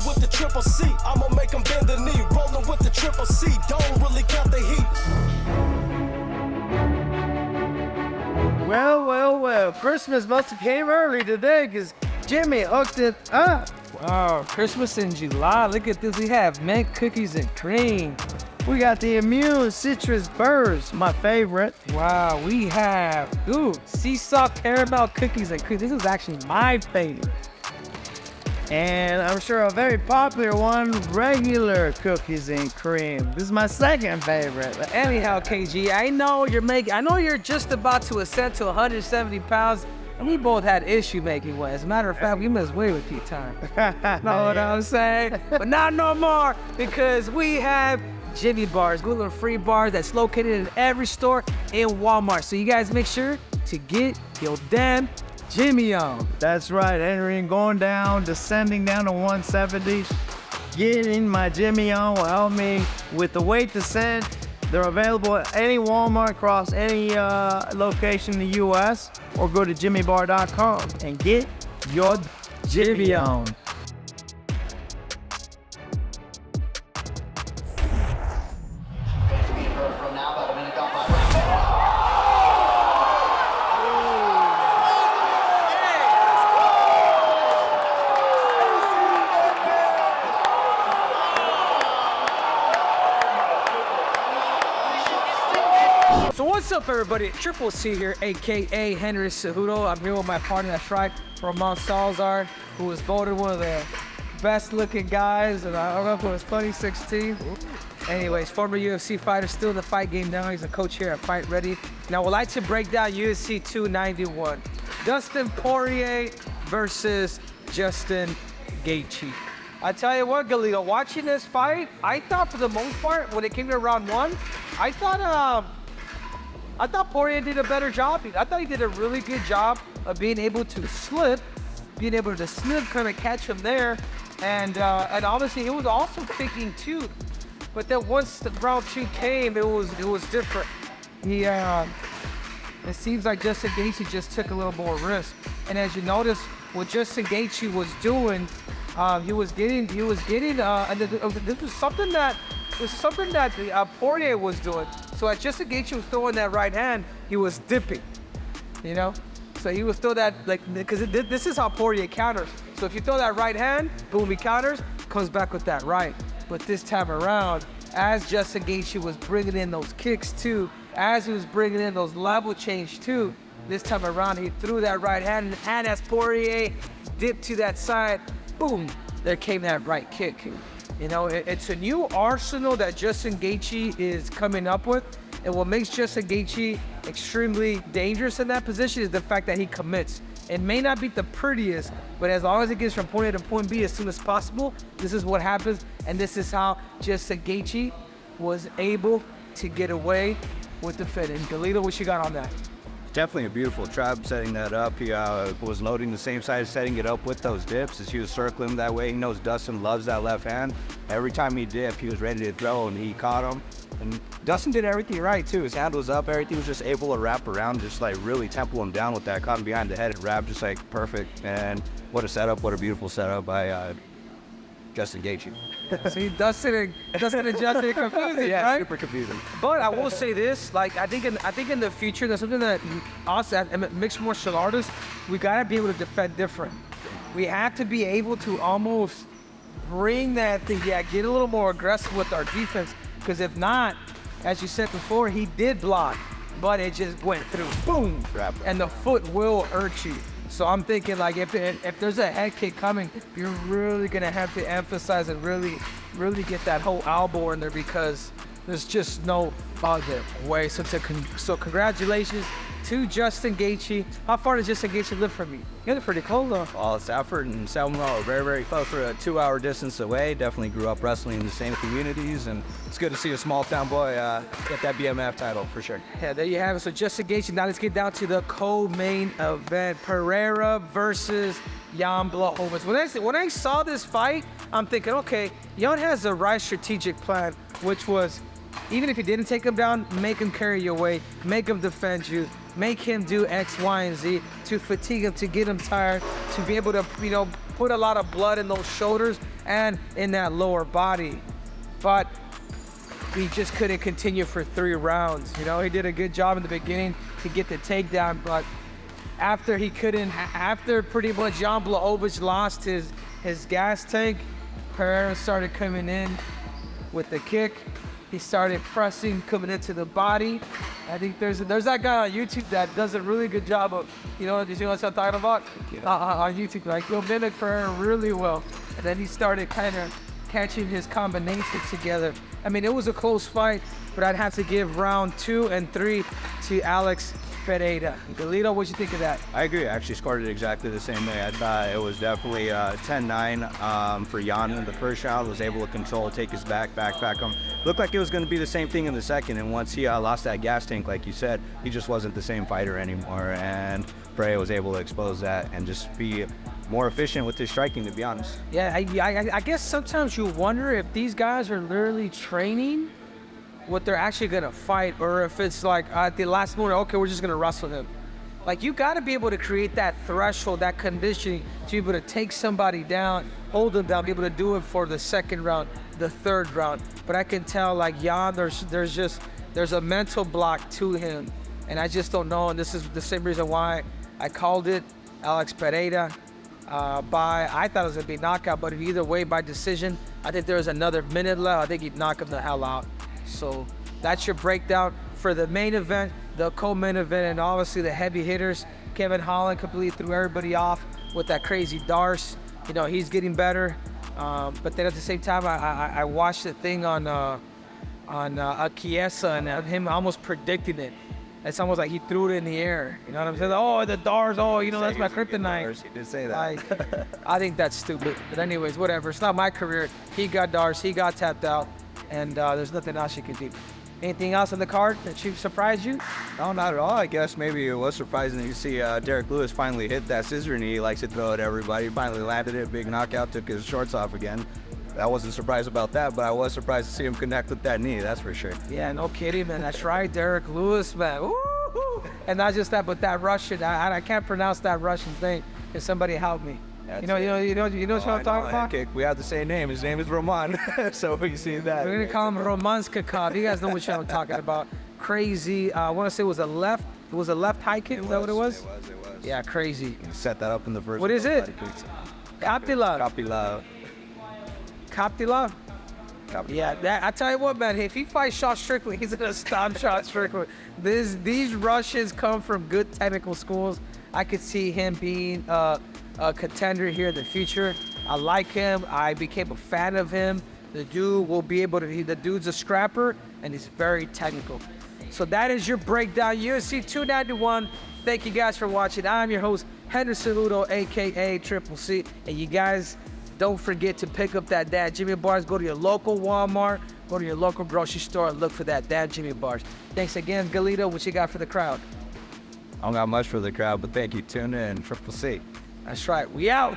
Rolling with the triple C, I'ma make them bend the knee. Rolling with the triple C, don't really count the heat. Well, Christmas must have came early today because Jimmy hooked it up. Wow, Christmas in July. Look at this. We have mint cookies and cream. We got the Immune Citrus Burrs, my favorite. Wow, we have, sea salt caramel cookies and cream. This is actually my favorite. And I'm sure a very popular one, regular cookies and cream. This is my second favorite. But anyhow, KG, I know you're just about to ascend to 170 pounds, and we both had issue making weight. As a matter of fact, we missed weight a few times. Know what I'm saying? But not no more, because we have Jimmy bars, gluten-free bars that's located in every store in Walmart. So you guys make sure to get your damn Jimmy on. That's right, entering, going down, descending down to 170. Getting my Jimmy on will help me with the weight descent. They're available at any Walmart across any location in the U.S. or go to jimmybar.com and get your Jimmy on. So what's up, everybody? Triple C here, aka Henry Cejudo. I'm here with my partner, that's right, Ramon Salazar, who was voted one of the best looking guys, and I don't know if it was 2016. Anyways, former UFC fighter, still in the fight game now. He's a coach here at Fight Ready. Now, we'd like to break down UFC 291. Dustin Poirier versus Justin Gaethje. I tell you what, Galito, watching this fight, I thought for the most part, when it came to round one, I thought Poirier did a better job. I thought he did a really good job of being able to slip, kind of catch him there. And obviously, it was also kicking too. But then once the round two came, it was different. It seems like Justin Gaethje just took a little more risk. And as you notice, what Justin Gaethje was doing, he was getting, and this was something that Poirier was doing. So as Justin Gaethje was throwing that right hand, he was dipping, you know? So he was throw that, because this is how Poirier counters. So if you throw that right hand, boom, he counters, comes back with that right. But this time around, as Justin Gaethje was bringing in those kicks too, as he was bringing in those level change too, this time around he threw that right hand, and as Poirier dipped to that side, boom, there came that right kick. You know, it's a new arsenal that Justin Gaethje is coming up with, and what makes Justin Gaethje extremely dangerous in that position is the fact that he commits. It may not be the prettiest, but as long as it gets from point A to point B as soon as possible, this is what happens, and this is how Justin Gaethje was able to get away with the finish. Galito, what you got on that? Definitely a beautiful trap setting that up. He was loading the same side, setting it up with those dips as he was circling that way. He knows Dustin loves that left hand. Every time he dipped, he was ready to throw, and he caught him. And Dustin did everything right too. His hand was up, everything was just able to wrap around, just like really temple him down with that. Caught him behind the head and wrapped just like perfect. And what a setup, what a beautiful setup by Justin Gaethje. See, Dustin and Justin are confusing, yeah, right? Super confusing. But I will say this, like I think in the future, there's something that us as mixed martial artists, we gotta be able to defend different. We have to be able to almost bring that thing, get a little more aggressive with our defense. Because if not, as you said before, he did block, but it just went through, boom, and the foot will hurt you. So I'm thinking, like, if there's a head kick coming, you're really gonna have to emphasize and really get that whole elbow in there, because there's just no other way. So congratulations to Justin Gaethje. How far does Justin Gaethje live from you? You live pretty close though. Well, Stafford and Selma are very, very close. We're a 2-hour distance away. Definitely grew up wrestling in the same communities, and it's good to see a small town boy get that BMF title for sure. Yeah, there you have it. So Justin Gaethje. Now let's get down to the co-main event: Pereira versus Jan Blachowicz. When I saw this fight, I'm thinking, okay, Jan has the right strategic plan, which was, even if you didn't take him down, make him carry your weight, make him defend you, make him do X, Y, and Z to fatigue him, to get him tired, to be able to, put a lot of blood in those shoulders and in that lower body. But he just couldn't continue for 3 rounds. You know, he did a good job in the beginning to get the takedown, but after pretty much Jan Blachowicz lost his gas tank, Pereira started coming in with the kick. He started pressing, coming into the body. I think there's that guy on YouTube that does a really good job of, you know what I'm talking about? On YouTube, like he'll mimic Pereira really well. And then he started kind of catching his combinations together. I mean, it was a close fight, but I'd have to give round 2 and 3 to Alex Pereira. Galito, what'd you think of that? I agree. I actually scored it exactly the same way. I thought it was definitely 10-9 for Jan in the first round. Was able to control, take his back him. Looked like it was going to be the same thing in the second. And once he lost that gas tank, like you said, he just wasn't the same fighter anymore. And Pereira was able to expose that and just be more efficient with his striking, to be honest. Yeah, I guess sometimes you wonder if these guys are literally training what they're actually gonna fight, or if it's like at the last moment, okay, we're just gonna wrestle him. Like, you gotta be able to create that threshold, that conditioning to be able to take somebody down, hold them down, be able to do it for the second round, the third round. But I can tell, like, Jan, there's a mental block to him, and I just don't know. And this is the same reason why I called it Alex Pereira. I thought it was gonna be knockout, but either way, by decision. I think there was another minute left. I think he'd knock him the hell out. So that's your breakdown for the main event, the co-main event, and obviously the heavy hitters. Kevin Holland completely threw everybody off with that crazy Darce. You know, he's getting better. But then at the same time, I watched the thing on Chiesa and him almost predicting it. It's almost like he threw it in the air. You know what I'm saying? Oh, the Darce. Oh, you know, that's my kryptonite. He did say that. Like, I think that's stupid. But anyways, whatever. It's not my career. He got Darce. He got tapped out. And there's nothing else you can do. Anything else on the card that surprised you? No, not at all. I guess maybe it was surprising to see Derek Lewis finally hit that scissor knee. He likes to throw at everybody. Finally landed it, big knockout, took his shorts off again. I wasn't surprised about that, but I was surprised to see him connect with that knee, that's for sure. Yeah, no kidding, man. That's right, Derek Lewis, man. Woo-hoo. And not just that, but that Russian. I can't pronounce that Russian's name. Can somebody help me? You know what I'm talking about? We have the same name. His name is Roman. So you see that. We're gonna call him Romanskakov. You guys know what I'm talking about. Crazy. I want to say it was a left high kick. Is that what it was? It was. Yeah, crazy. He set that up in the first. What is it? Kopylov. Yeah, I tell you what, man. If he fights Sean Strickland, he's gonna stop Sean Strickland. These Russians come from good technical schools. I could see him being a contender here in the future. I like him. I became a fan of him. The dude will be able to. The dude's a scrapper and he's very technical. So that is your breakdown. UFC 291. Thank you guys for watching. I'm your host, Henry Cejudo, aka Triple C, and you guys. Don't forget to pick up that Dan Jimmy bars. Go to your local Walmart, go to your local grocery store, and look for that Dan Jimmy bars. Thanks again, Galito. What you got for the crowd? I don't got much for the crowd, but thank you. Tune in, Triple C. That's right. We out.